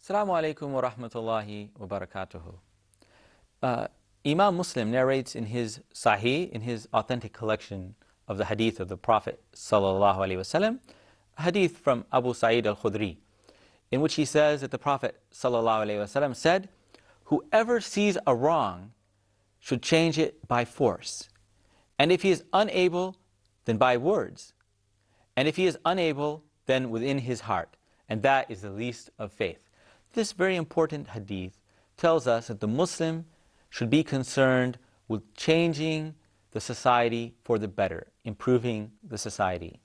Assalamu alaikum wa rahmatullahi wa barakatuhu. Imam Muslim narrates in his Sahih, in his authentic collection of the hadith of the Prophet sallallahu alaihi wasallam, a hadith from Abu Sa'id al-Khudri, in which he says that the Prophet sallallahu alaihi wasallam said, "Whoever sees a wrong should change it by force, and if he is unable, then by words, and if he is unable, then within his heart, and that is the least of faith." This very important hadith tells us that the Muslim should be concerned with changing the society for the better, improving the society.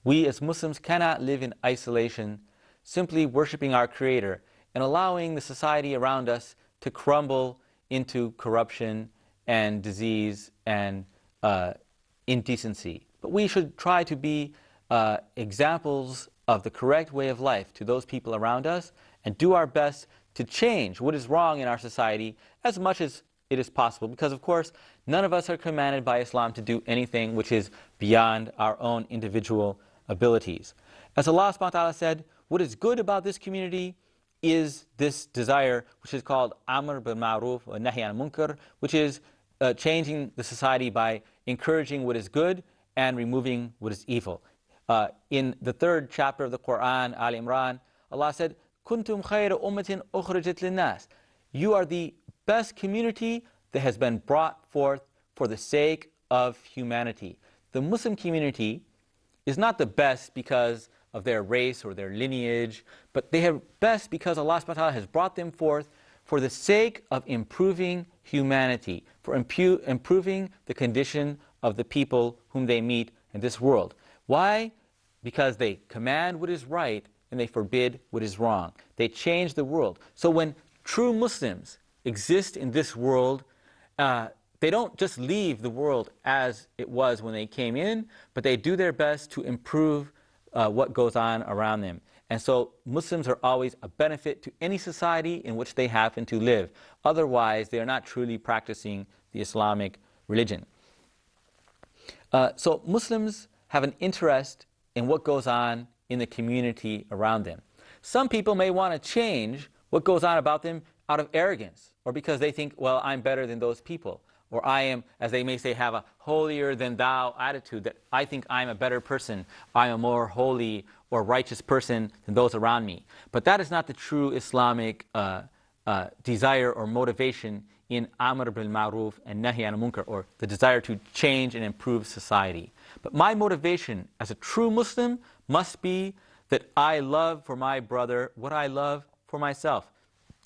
We as Muslims cannot live in isolation, simply worshiping our Creator and allowing the society around us to crumble into corruption and disease and indecency. But we should try to be examples of the correct way of life to those people around us and do our best to change what is wrong in our society as much as it is possible. Because, of course, none of us are commanded by Islam to do anything which is beyond our own individual abilities. As Allah subhanahu wa ta'ala said, what is good about this community is this desire, which is called Amr bil Ma'ruf wa Nahy al Munkar, which is changing the society by encouraging what is good and removing what is evil. In the 3rd chapter of the Quran, Al Imran, Allah said, "Kuntum khayra ummatin ukhrijat linnas." You are the best community that has been brought forth for the sake of humanity. The Muslim community is not the best because of their race or their lineage, but they are best because Allah subhanahu wa ta'ala has brought them forth for the sake of improving humanity, for improving the condition of the people whom they meet in this world. Why? Because they command what is right and they forbid what is wrong. They change the world. So when true Muslims exist in this world, they don't just leave the world as it was when they came in, but they do their best to improve what goes on around them. And so Muslims are always a benefit to any society in which they happen to live. Otherwise, they are not truly practicing the Islamic religion. So Muslims have an interest in what goes on in the community around them. Some people may want to change what goes on about them out of arrogance, or because they think, well, I'm better than those people, or I am, as they may say, have a holier than thou attitude, that I think I'm a better person, I'm a more holy or righteous person than those around me. But that is not the true Islamic desire or motivation in Amr bil Ma'ruf and Nahy al Munkar, or the desire to change and improve society. But my motivation as a true Muslim must be that I love for my brother what I love for myself,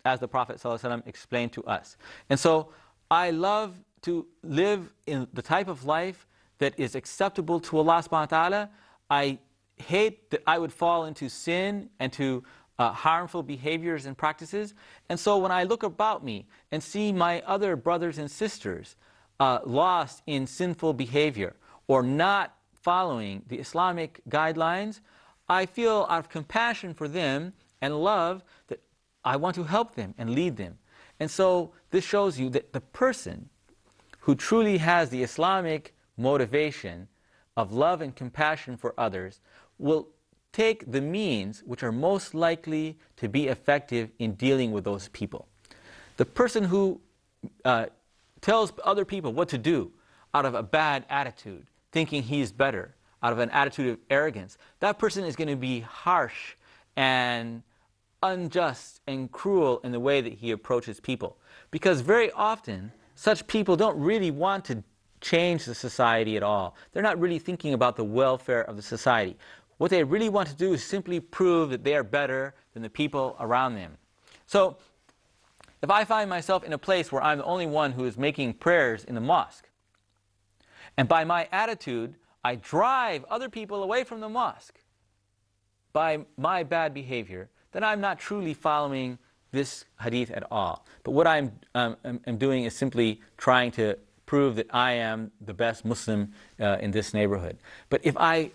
as the Prophet ﷺ explained to us. And so I love to live in the type of life that is acceptable to Allah subhanahu wa ta'ala. I hate that I would fall into sin and to harmful behaviors and practices. And so when I look about me and see my other brothers and sisters lost in sinful behavior or not following the Islamic guidelines, I feel out of compassion for them and love that I want to help them and lead them. And so this shows you that the person who truly has the Islamic motivation of love and compassion for others will take the means which are most likely to be effective in dealing with those people. The person who tells other people what to do out of a bad attitude, thinking he's better, out of an attitude of arrogance, that person is going to be harsh and unjust and cruel in the way that he approaches people. Because very often, such people don't really want to change the society at all. They're not really thinking about the welfare of the society. What they really want to do is simply prove that they are better than the people around them. So, if I find myself in a place where I'm the only one who is making prayers in the mosque, and by my attitude, I drive other people away from the mosque by my bad behavior, then I'm not truly following this hadith at all. But what I'm doing is simply trying to prove that I am the best Muslim in this neighborhood. But if I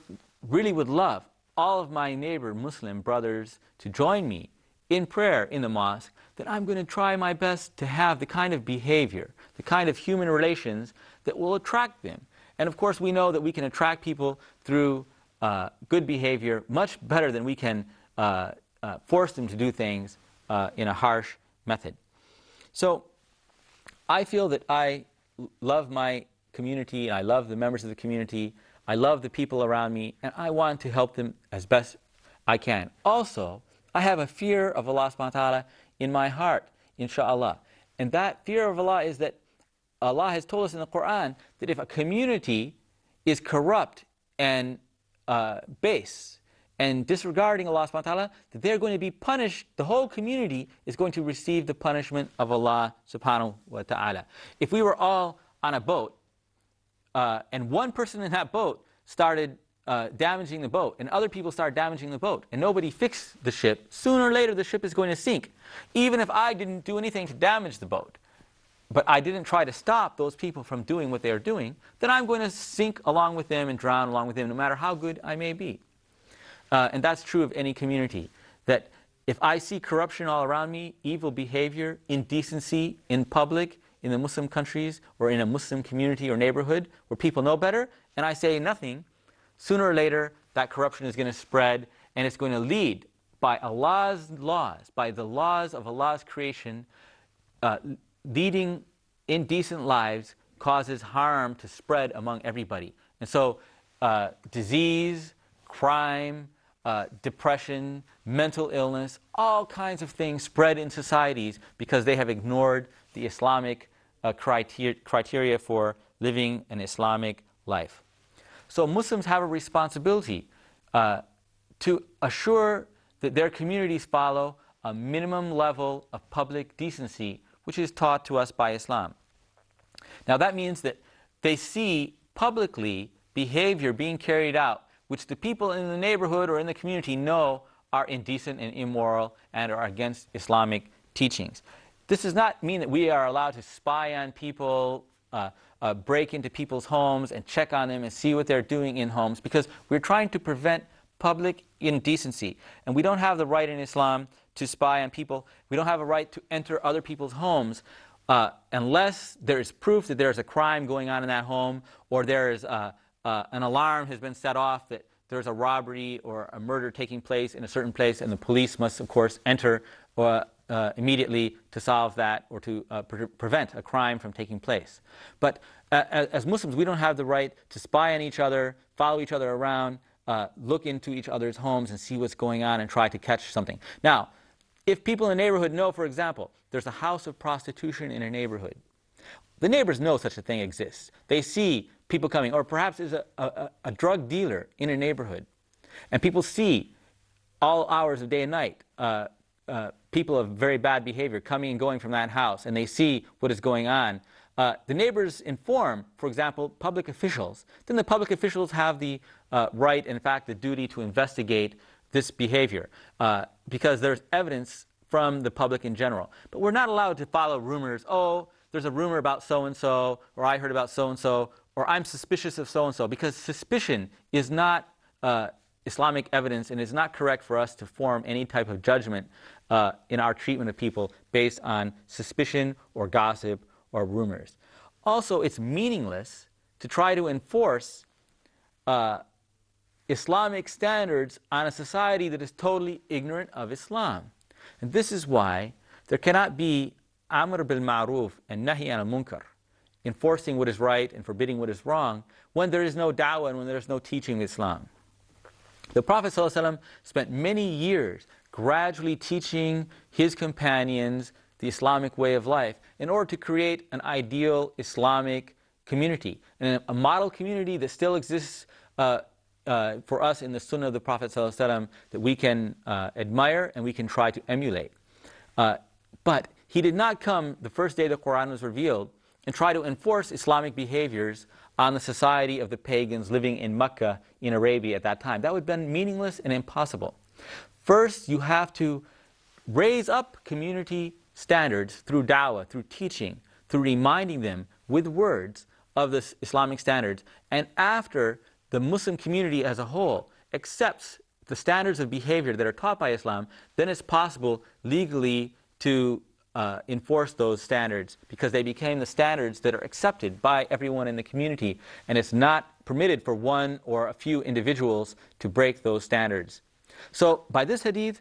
really would love all of my neighbor Muslim brothers to join me in prayer in the mosque, then I'm going to try my best to have the kind of behavior, the kind of human relations that will attract them. And of course we know that we can attract people through good behavior much better than we can force them to do things in a harsh method. So I feel that I love my community, and I love the members of the community. I love the people around me, and I want to help them as best I can. Also, I have a fear of Allah subhanahu wa ta'ala in my heart, inshaAllah. And that fear of Allah is that Allah has told us in the Quran that if a community is corrupt and base and disregarding Allah subhanahu wa ta'ala, that they're going to be punished. The whole community is going to receive the punishment of Allah subhanahu wa ta'ala. If we were all on a boat, and one person in that boat started damaging the boat, and other people started damaging the boat, and nobody fixed the ship, sooner or later the ship is going to sink. Even if I didn't do anything to damage the boat, but I didn't try to stop those people from doing what they are doing, then I'm going to sink along with them and drown along with them, no matter how good I may be. And that's true of any community. That if I see corruption all around me, evil behavior, indecency in public, in the Muslim countries, or in a Muslim community or neighborhood where people know better, and I say nothing, sooner or later that corruption is going to spread, and it's going to lead, by Allah's laws, by the laws of Allah's creation, leading indecent lives causes harm to spread among everybody. And so disease, crime, depression, mental illness, all kinds of things spread in societies because they have ignored the Islamic criteria for living an Islamic life. So Muslims have a responsibility to assure that their communities follow a minimum level of public decency, which is taught to us by Islam. Now that means that they see publicly behavior being carried out which the people in the neighborhood or in the community know are indecent and immoral and are against Islamic teachings. This does not mean that we are allowed to spy on people, break into people's homes and check on them and see what they're doing in homes, because we're trying to prevent public indecency. And we don't have the right in Islam to spy on people. We don't have a right to enter other people's homes unless there is proof that there is a crime going on in that home, or there is an alarm has been set off that there's a robbery or a murder taking place in a certain place, and the police must, of course, enter immediately to solve that or to prevent a crime from taking place. But as Muslims, we don't have the right to spy on each other, follow each other around, look into each other's homes and see what's going on and try to catch something. Now, if people in the neighborhood know, for example, there's a house of prostitution in a neighborhood, the neighbors know such a thing exists. They see people coming, or perhaps there's a drug dealer in a neighborhood, and people see all hours of day and night people of very bad behavior coming and going from that house, and they see what is going on. The neighbors inform, for example, public officials. Then the public officials have the right, in fact, the duty to investigate this behavior because there's evidence from the public in general. But we're not allowed to follow rumors. Oh, there's a rumor about so-and-so, or I heard about so-and-so, or I'm suspicious of so-and-so, because suspicion is not Islamic evidence, and it's not correct for us to form any type of judgment in our treatment of people based on suspicion or gossip or rumors. Also, it's meaningless to try to enforce Islamic standards on a society that is totally ignorant of Islam. And this is why there cannot be Amr bil Ma'ruf and Nahi an al-Munkar, enforcing what is right and forbidding what is wrong, when there is no da'wah and when there is no teaching of Islam. The Prophet ﷺ spent many years gradually teaching his companions the Islamic way of life in order to create an ideal Islamic community, and a model community that still exists for us in the Sunnah of the Prophet ﷺ that we can admire and we can try to emulate. But he did not come the first day the Quran was revealed and try to enforce Islamic behaviors on the society of the pagans living in Mecca in Arabia at that time. That would have been meaningless and impossible. First, you have to raise up community standards through da'wah, through teaching, through reminding them with words of the Islamic standards. And after the Muslim community as a whole accepts the standards of behavior that are taught by Islam, then it's possible legally to enforce those standards, because they became the standards that are accepted by everyone in the community, and it's not permitted for one or a few individuals to break those standards. So by this hadith,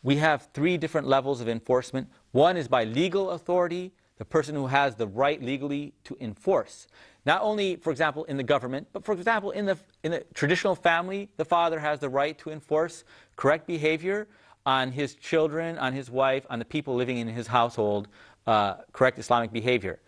we have three different levels of enforcement. One is by legal authority, the person who has the right legally to enforce. Not only, for example, in the government, but for example, in the traditional family, the father has the right to enforce correct behavior on his children, on his wife, on the people living in his household, correct Islamic behavior.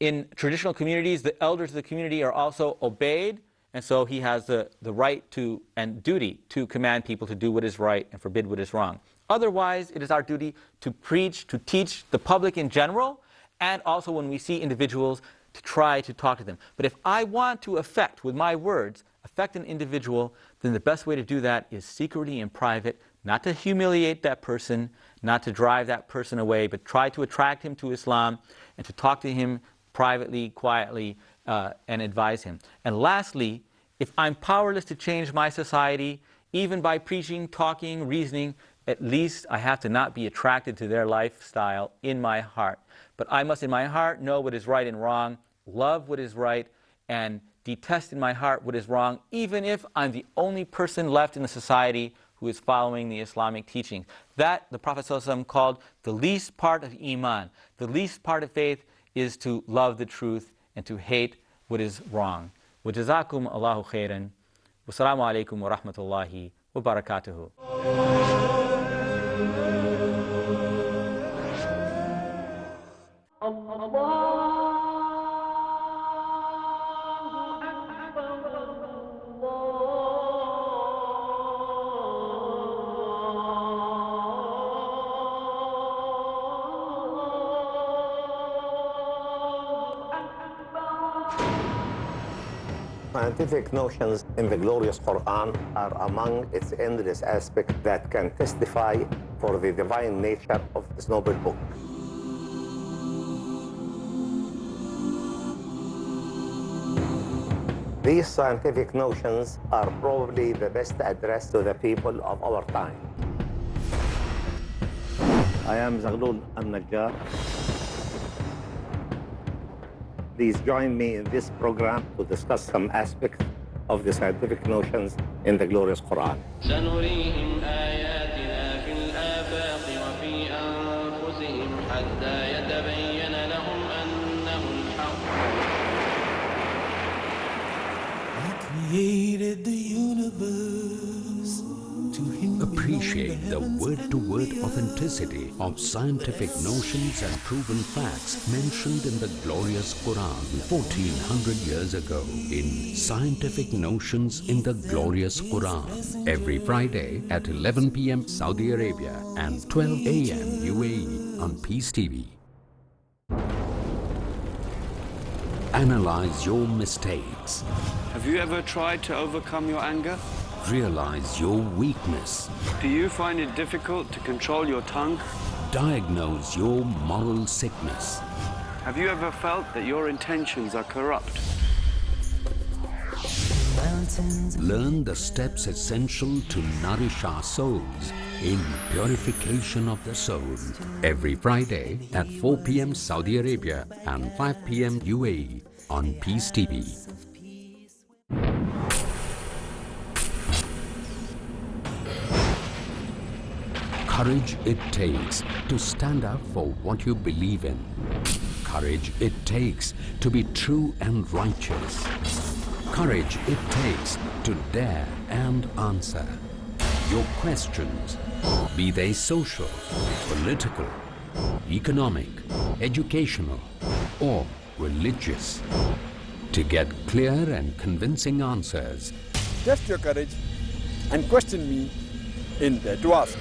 In traditional communities, the elders of the community are also obeyed, and so he has the right to and duty to command people to do what is right and forbid what is wrong. Otherwise, it is our duty to preach, to teach the public in general, and also when we see individuals, to try to talk to them. But if I want to affect, with my words, affect an individual, then the best way to do that is secretly and private, not to humiliate that person, not to drive that person away, but try to attract him to Islam and to talk to him privately, quietly, and advise him. And lastly, if I'm powerless to change my society, even by preaching, talking, reasoning, at least I have to not be attracted to their lifestyle in my heart. But I must in my heart know what is right and wrong, love what is right, and detest in my heart what is wrong, even if I'm the only person left in the society who is following the Islamic teaching. That the Prophet ﷺ called the least part of Iman. The least part of faith is to love the truth and to hate what is wrong. وَجَزَاكُمْ اللَّهُ خَيْرًا. وَالسَّلَامُ عَلَيْكُمْ وَرَحْمَةُ اللَّهِ وَبَرَكَاتُهُ. Scientific notions in the glorious Quran are among its endless aspects that can testify for the divine nature of this noble book. These scientific notions are probably the best addressed to the people of our time. I am Ullal al-Najjar. Please join me in this program to discuss some aspects of the scientific notions in the glorious Quran. Created the universe to appreciate the word-to-word authenticity of scientific notions and proven facts mentioned in the glorious Quran 1400 years ago in Scientific Notions in the Glorious Quran, every Friday at 11 p.m. Saudi Arabia and 12 a.m. UAE on Peace TV. Analyze your mistakes. Have you ever tried to overcome your anger? Realize your weakness. Do you find it difficult to control your tongue? Diagnose your moral sickness. Have you ever felt that your intentions are corrupt? Learn the steps essential to nourish our souls in Purification of the Soul. Every Friday at 4 p.m. Saudi Arabia and 5 p.m. UAE on Peace TV. Courage it takes to stand up for what you believe in. Courage it takes to be true and righteous. Courage it takes to dare and answer your questions, be they social, political, economic, educational, or religious. To get clear and convincing answers, test your courage and question me in Dare to Ask.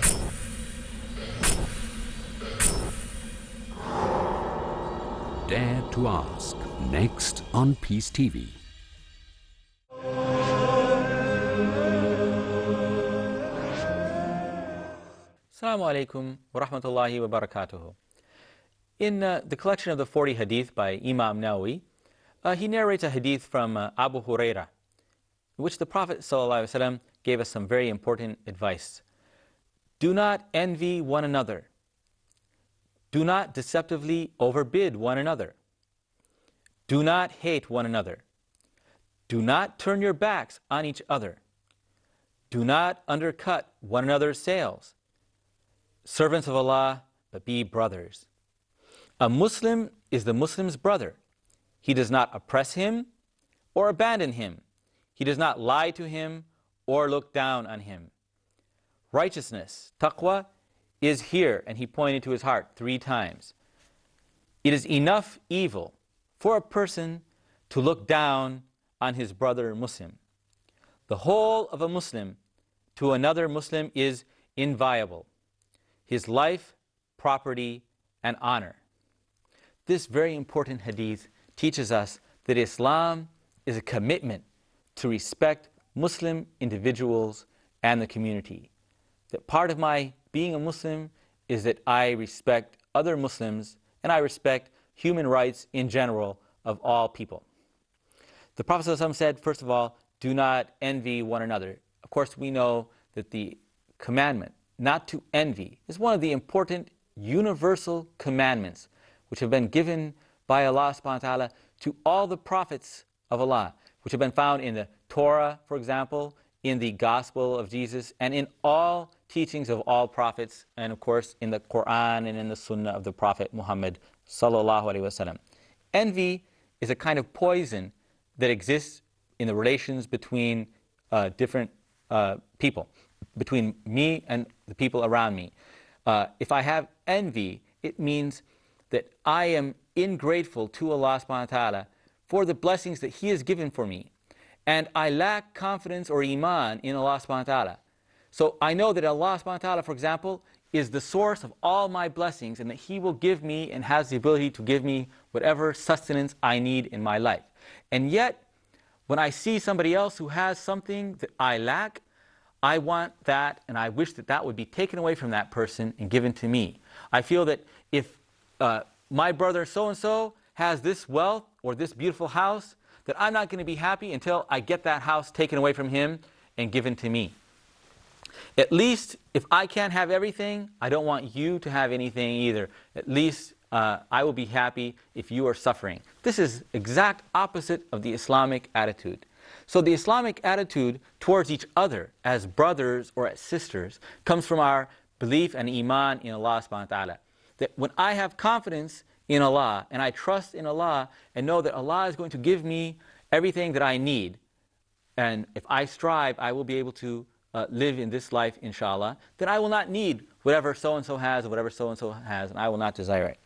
Dare to Ask, next on Peace TV. Assalamu alaikum wa rahmatullahi wa barakatuhu. In the collection of the 40 Hadith by Imam Nawawi, he narrates a hadith from Abu Huraira, in which the Prophet ﷺ gave us some very important advice. Do not envy one another. Do not deceptively overbid one another. Do not hate one another. Do not turn your backs on each other. Do not undercut one another's sales. servants of Allah, but be brothers. A Muslim is the Muslim's brother. He does not oppress him or abandon him. He does not lie to him or look down on him. Righteousness, taqwa, is here, and he pointed to his heart 3 times. It is enough evil for a person to look down on his brother Muslim. The whole of a Muslim to another Muslim is inviolable. His life, property, and honor. This very important hadith teaches us that Islam is a commitment to respect Muslim individuals and the community. That part of my being a Muslim is that I respect other Muslims and I respect human rights in general of all people. The Prophet ﷺ said, first of all, do not envy one another. Of course, we know that the commandment not to envy is one of the important universal commandments which have been given by Allah subhanahu wa ta'ala to all the prophets of Allah, which have been found in the Torah, for example, in the Gospel of Jesus, and in all teachings of all prophets, and of course in the Quran and in the Sunnah of the Prophet Muhammad sallallahu alaihi wasallam. Envy is a kind of poison that exists in the relations between different people, between me and the people around me. If I have envy, it means that I am ingrateful to Allah subhanahu wa ta'ala for the blessings that He has given for me. And I lack confidence or iman in Allah subhanahu wa ta'ala. So I know that Allah subhanahu wa ta'ala, for example, is the source of all my blessings, and that He will give me and has the ability to give me whatever sustenance I need in my life. And yet, when I see somebody else who has something that I lack, I want that, and I wish that that would be taken away from that person and given to me. I feel that if my brother so-and-so has this wealth or this beautiful house, that I'm not going to be happy until I get that house taken away from him and given to me. At least if I can't have everything, I don't want you to have anything either. At least I will be happy if you are suffering. This is exact opposite of the Islamic attitude. So the Islamic attitude towards each other as brothers or as sisters comes from our belief and iman in Allah subhanahu wa ta'ala. That when I have confidence in Allah and I trust in Allah and know that Allah is going to give me everything that I need, and if I strive, I will be able to live in this life, inshallah, then I will not need whatever so-and-so has or whatever so-and-so has, and I will not desire it.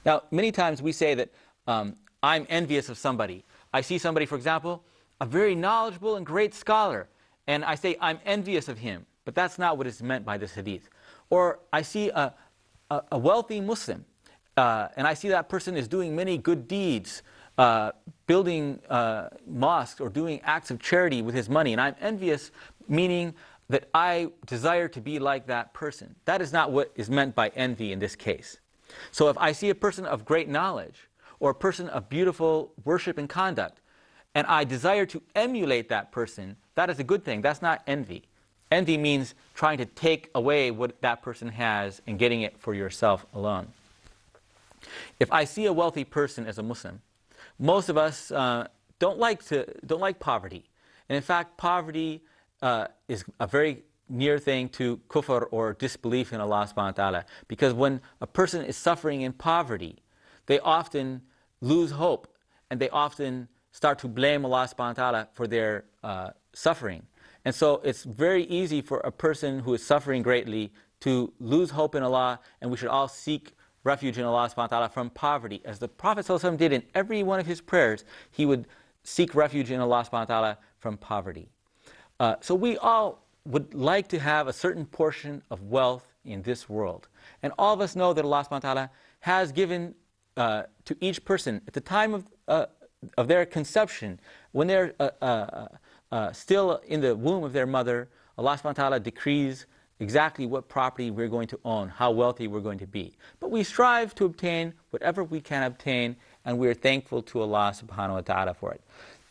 Now, many times we say that I'm envious of somebody. I see somebody, for example, a very knowledgeable and great scholar, and I say I'm envious of him, but that's not what is meant by this hadith. Or I see a wealthy Muslim, and I see that person is doing many good deeds, building mosques or doing acts of charity with his money, and I'm envious, meaning that I desire to be like that person. That is not what is meant by envy in this case. So if I see a person of great knowledge or a person of beautiful worship and conduct, and I desire to emulate that person, that is a good thing. That's not envy. Envy means trying to take away what that person has and getting it for yourself alone. If I see a wealthy person as a Muslim, most of us don't like poverty. And in fact, poverty is a very near thing to kufr or disbelief in Allah subhanahu wa ta'ala. Because when a person is suffering in poverty, they often lose hope and they often start to blame Allah subhanahu wa ta'ala for their suffering. And so it's very easy for a person who is suffering greatly to lose hope in Allah, and we should all seek refuge in Allah subhanahu wa ta'ala from poverty. As the Prophet ﷺ did in every one of his prayers, he would seek refuge in Allah subhanahu wa ta'ala from poverty. So we all would like to have a certain portion of wealth in this world. And all of us know that Allah subhanahu wa ta'ala has given to each person at the time of their conception, when they're still in the womb of their mother, Allah subhanahu wa ta'ala decrees exactly what property we're going to own, how wealthy we're going to be. But we strive to obtain whatever we can obtain, and we're thankful to Allah subhanahu wa ta'ala for it.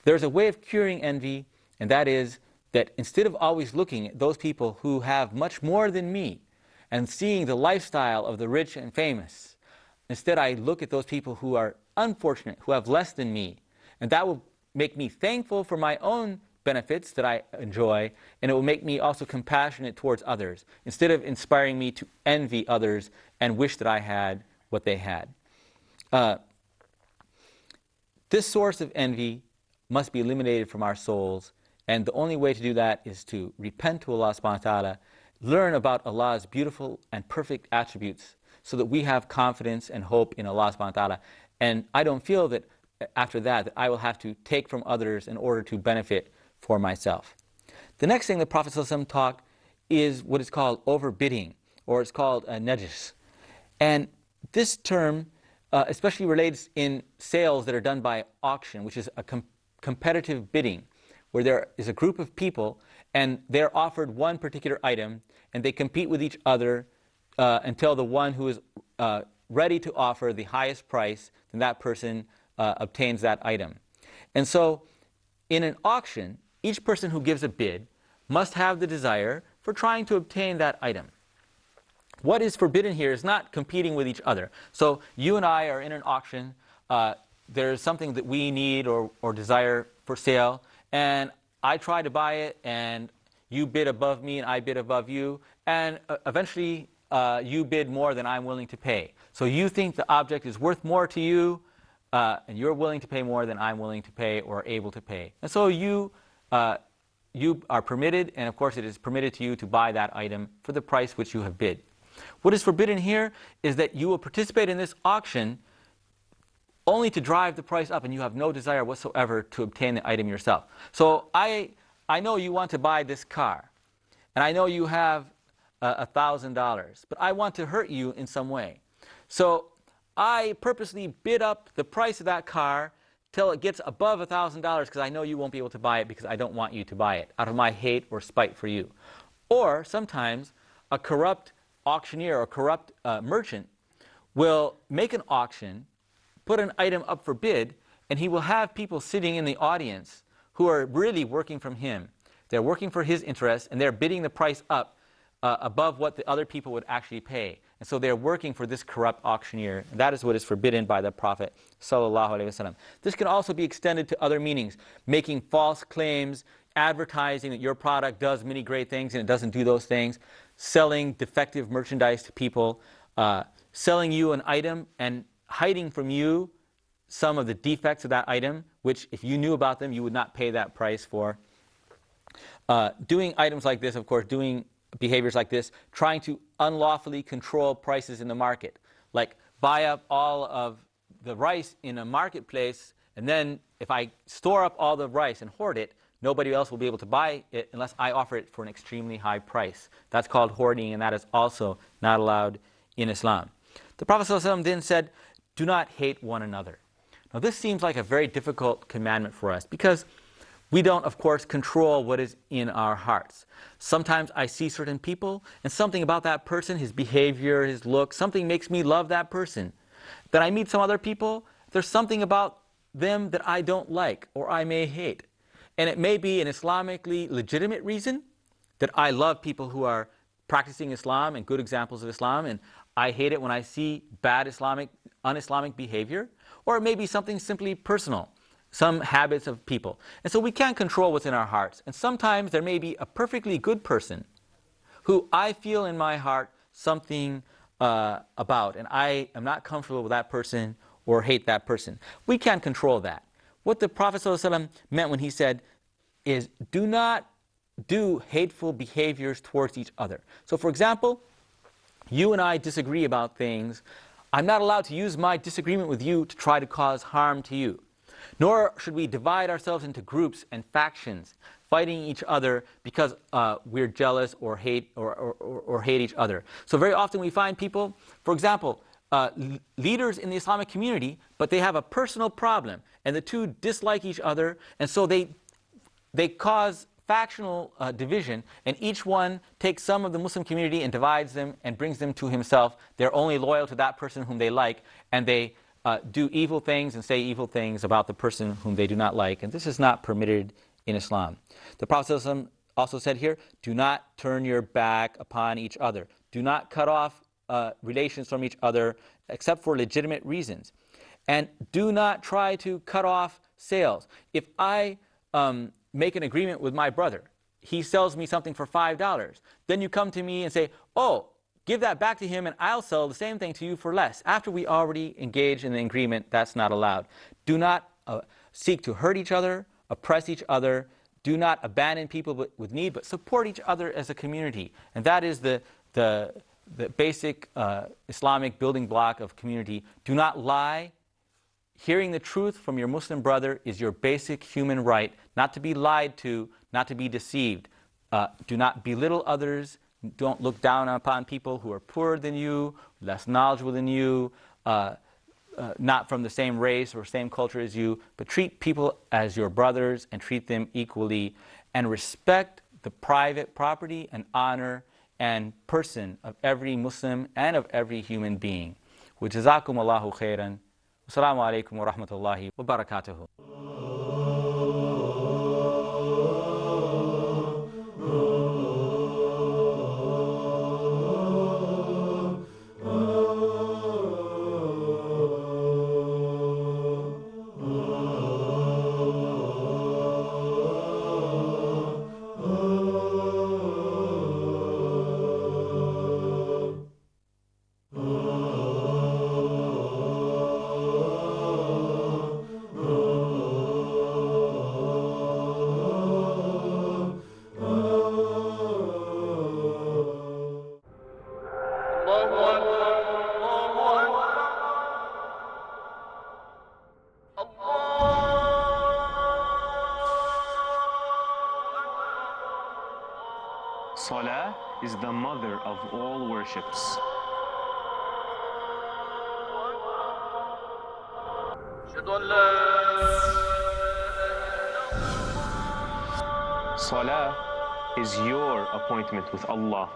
There's a way of curing envy, and that is that instead of always looking at those people who have much more than me and seeing the lifestyle of the rich and famous, instead I look at those people who are unfortunate, who have less than me, and that will make me thankful for my own benefits that I enjoy, and it will make me also compassionate towards others, instead of inspiring me to envy others and wish that I had what they had. This source of envy must be eliminated from our souls, and the only way to do that is to repent to Allah subhanahu wa ta'ala, learn about Allah's beautiful and perfect attributes, so that we have confidence and hope in Allah subhanahu wa ta'ala. And I don't feel that after that I will have to take from others in order to benefit for myself. The next thing the Prophet ﷺ taught is what is called overbidding, or it's called najis. And this term especially relates in sales that are done by auction, which is a competitive bidding, where there is a group of people and they're offered one particular item and they compete with each other until the one who is ready to offer the highest price, then that person obtains that item. And so in an auction, each person who gives a bid must have the desire for trying to obtain that item. What is forbidden here is not competing with each other. So you and I are in an auction. There's something that we need or desire for sale, and I try to buy it, and you bid above me and I bid above you, and eventually you bid more than I'm willing to pay. So you think the object is worth more to you, and you're willing to pay more than I'm willing to pay or able to pay. And so you are permitted, and of course it is permitted to you to buy that item for the price which you have bid. What is forbidden here is that you will participate in this auction only to drive the price up, and you have no desire whatsoever to obtain the item yourself. So I know you want to buy this car, and I know you have $1,000, but I want to hurt you in some way. So I purposely bid up the price of that car till it gets above $1,000, because I know you won't be able to buy it, because I don't want you to buy it out of my hate or spite for you. Or sometimes a corrupt auctioneer or corrupt merchant will make an auction, put an item up for bid, and he will have people sitting in the audience who are really working from him. They're working for his interest, and they're bidding the price up above what the other people would actually pay. And so they're working for this corrupt auctioneer. And that is what is forbidden by the Prophet ﷺ. This can also be extended to other meanings: making false claims, advertising that your product does many great things and it doesn't do those things, selling defective merchandise to people, selling you an item and hiding from you some of the defects of that item, which if you knew about them, you would not pay that price for. Doing items like this, of course, doing behaviors like this, trying to unlawfully control prices in the market, like buy up all of the rice in a marketplace, and then if I store up all the rice and hoard it, nobody else will be able to buy it unless I offer it for an extremely high price. That's called hoarding, and that is also not allowed in Islam. The Prophet ﷺ then said, do not hate one another. Now this seems like a very difficult commandment for us, because we don't, of course, control what is in our hearts. Sometimes I see certain people, and something about that person, his behavior, his look, something makes me love that person. Then I meet some other people, there's something about them that I don't like or I may hate. And it may be an Islamically legitimate reason that I love people who are practicing Islam and good examples of Islam, and I hate it when I see bad un-Islamic behavior. Or it may be something simply personal, some habits of people. And so we can't control what's in our hearts. And sometimes there may be a perfectly good person who I feel in my heart something about, and I am not comfortable with that person or hate that person. We can't control that. What the Prophet ﷺ meant when he said is, do not do hateful behaviors towards each other. So for example, you and I disagree about things. I'm not allowed to use my disagreement with you to try to cause harm to you. Nor should we divide ourselves into groups and factions, fighting each other because we're jealous or hate or hate each other. So very often we find people, for example, leaders in the Islamic community, but they have a personal problem, and the two dislike each other, and so they cause factional division, and each one takes some of the Muslim community and divides them and brings them to himself. They're only loyal to that person whom they like, and they do evil things and say evil things about the person whom they do not like, and this is not permitted in Islam. The Prophet ﷺ also said here, do not turn your back upon each other. Do not cut off relations from each other except for legitimate reasons. And do not try to cut off sales. If I make an agreement with my brother. He sells me something for $5. Then you come to me and say, oh, give that back to him and I'll sell the same thing to you for less. After we already engaged in the agreement, that's not allowed. Do not seek to hurt each other, oppress each other. Do not abandon people with need, but support each other as a community. And that is the basic Islamic building block of community. Do not lie. Hearing the truth from your Muslim brother is your basic human right, not to be lied to, not to be deceived. Do not belittle others. Don't look down upon people who are poorer than you, less knowledgeable than you, not from the same race or same culture as you, but treat people as your brothers and treat them equally, and respect the private property and honor and person of every Muslim and of every human being. وَجَزَاكُمُ اللَّهُ خَيْرًا. Assalamu alaikum wa rahmatullahi wa barakatuhu. Salah is the mother of all worships. Salah is your appointment with Allah.